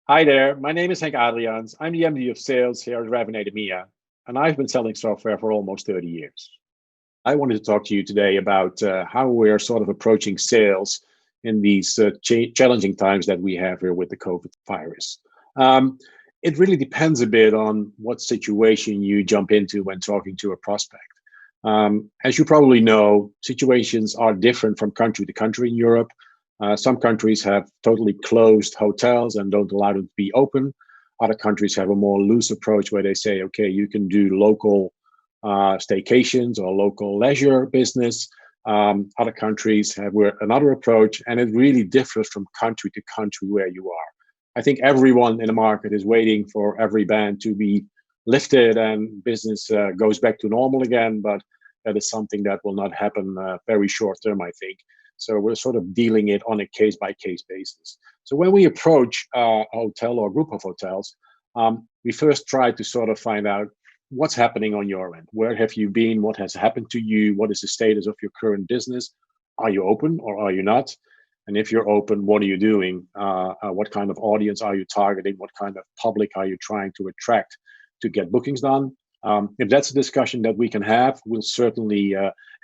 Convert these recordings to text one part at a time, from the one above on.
Hi there, my name is Henk Adriaans. I'm the MD of Sales here at Revinate EMEA, and I've been selling software for almost 30 years. I wanted to talk to you today about how we're sort of approaching sales in these challenging times that we have here with the COVID virus. Um, it really depends a bit on what situation you jump into when talking to a prospect. As you probably know, situations are different from country to country in Europe. Some countries have totally closed hotels and don't allow them to be open. Other countries have a more loose approach where they say, okay, you can do local staycations or local leisure business. Other countries have another approach, and it really differs from country to country where you are. I think everyone in the market is waiting for every ban to be lifted and business goes back to normal again, but that is something that will not happen very short term, I think. So we're sort of dealing it on a case by case basis. So when we approach a hotel or a group of hotels, we first try to sort of find out what's happening on your end. Where have you been? What has happened to you? What is the status of your current business? Are you open or are you not? And if you're open, what are you doing? What kind of audience are you targeting? What kind of public are you trying to attract to get bookings done? If that's a discussion that we can have, we'll certainly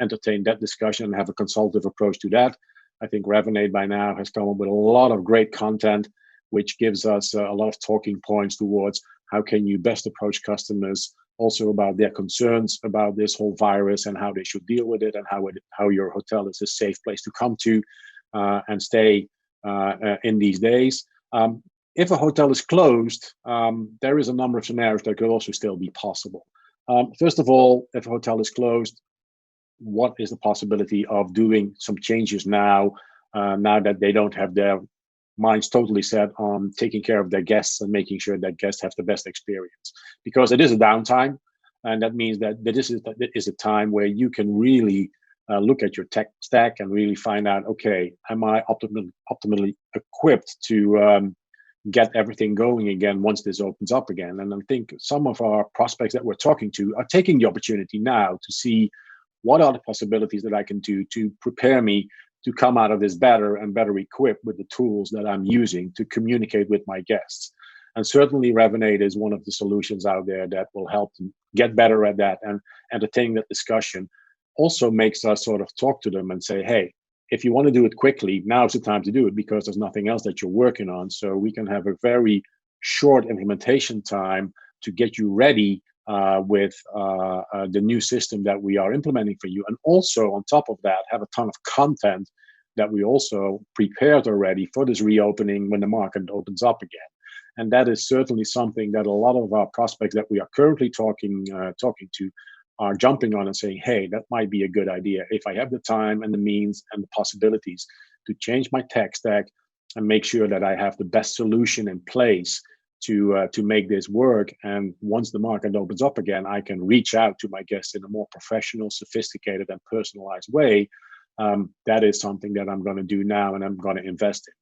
entertain that discussion and have a consultative approach to that. I think Revinate by now has come up with a lot of great content, which gives us a lot of talking points towards how can you best approach customers, also about their concerns about this whole virus and how they should deal with it, and how your hotel is a safe place to come to and stay in these days. If a hotel is closed, there is a number of scenarios that could also still be possible. First of all, if a hotel is closed, what is the possibility of doing some changes now, now that they don't have their minds totally set on taking care of their guests and making sure that guests have the best experience? Because it is a downtime, and that means that this is a time where you can really look at your tech stack and really find out, okay, am I optimally equipped to get everything going again once this opens up again? And I think some of our prospects that we're talking to are taking the opportunity now to see what are the possibilities that I can do to prepare me to come out of this better and better equipped with the tools that I'm using to communicate with my guests. And certainly Revinate is one of the solutions out there that will help them get better at that, and entertaining that discussion also makes us sort of talk to them and say, hey, if you want to do it quickly, now's the time to do it because there's nothing else that you're working on. So we can have a very short implementation time to get you ready with the new system that we are implementing for you. And also on top of that, have a ton of content that we also prepared already for this reopening when the market opens up again. And that is certainly something that a lot of our prospects that we are currently talking to are jumping on and saying, hey, that might be a good idea if I have the time and the means and the possibilities to change my tech stack and make sure that I have the best solution in place to make this work. And once the market opens up again, I can reach out to my guests in a more professional, sophisticated, and personalized way. That is something that I'm going to do now and I'm going to invest in.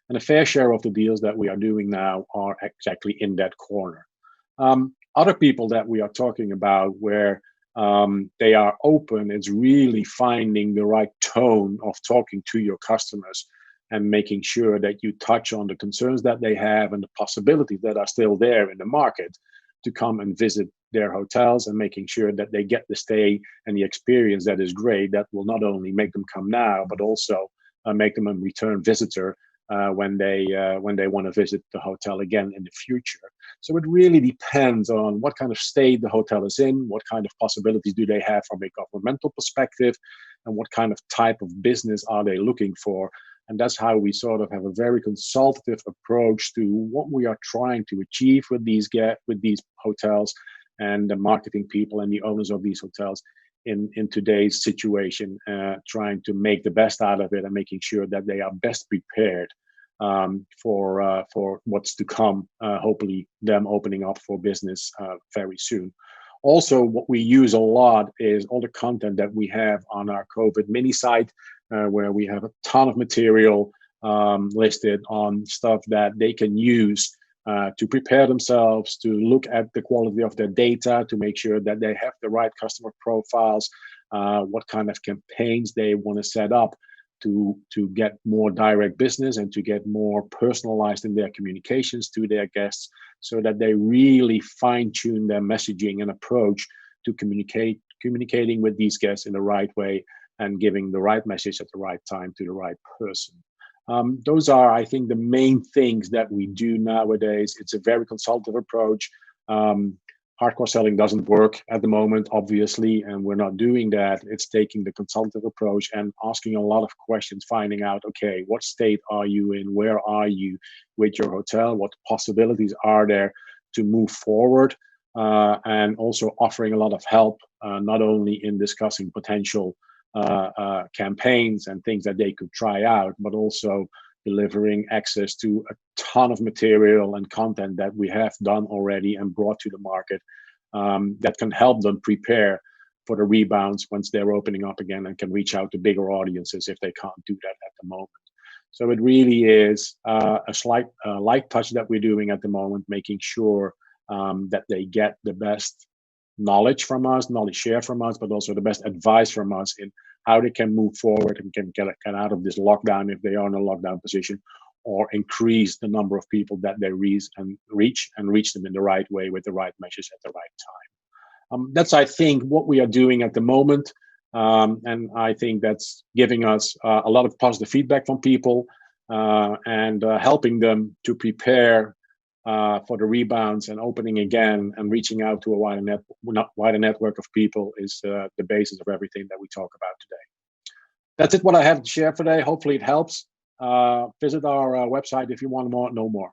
And a fair share of the deals that we are doing now are exactly in that corner. Other people that we are talking about where they are open, it's really finding the right tone of talking to your customers and making sure that you touch on the concerns that they have and the possibilities that are still there in the market to come and visit their hotels, and making sure that they get the stay and the experience that is great, that will not only make them come now, but also make them a return visitor when they want to visit the hotel again in the future. So it really depends on what kind of state the hotel is in, what kind of possibilities do they have from a governmental perspective, and what kind of type of business are they looking for. And that's how we sort of have a very consultative approach to what we are trying to achieve with these hotels and the marketing people and the owners of these hotels in today's situation, trying to make the best out of it and making sure that they are best prepared for what's to come, hopefully them opening up for business very soon. Also, what we use a lot is all the content that we have on our COVID mini site, where we have a ton of material listed on stuff that they can use to prepare themselves, to look at the quality of their data, to make sure that they have the right customer profiles, what kind of campaigns they want to set up to get more direct business and to get more personalized in their communications to their guests, so that they really fine-tune their messaging and approach to communicating with these guests in the right way and giving the right message at the right time to the right person. Those are, I think, the main things that we do nowadays. It's a very consultative approach. Hardcore selling doesn't work at the moment, obviously, and we're not doing that. It's taking the consultative approach and asking a lot of questions, finding out, okay, what state are you in? Where are you with your hotel? What possibilities are there to move forward? And also offering a lot of help, not only in discussing potential campaigns and things that they could try out, but also delivering access to a ton of material and content that we have done already and brought to the market, that can help them prepare for the rebounds once they're opening up again, and can reach out to bigger audiences if they can't do that at the moment. So it really is a slight light touch that we're doing at the moment, making sure that they get the best knowledge from us, knowledge share from us, but also the best advice from us in how they can move forward and can get out of this lockdown if they are in a lockdown position, or increase the number of people that they reach them in the right way with the right message at the right time. That's, I think, what we are doing at the moment. And I think that's giving us a lot of positive feedback from people, and helping them to prepare for the rebounds and opening again, and reaching out to a wider network of people is the basis of everything that we talk about today. That's it, what I have to share today. Hopefully it helps. Visit our website if you want to know more.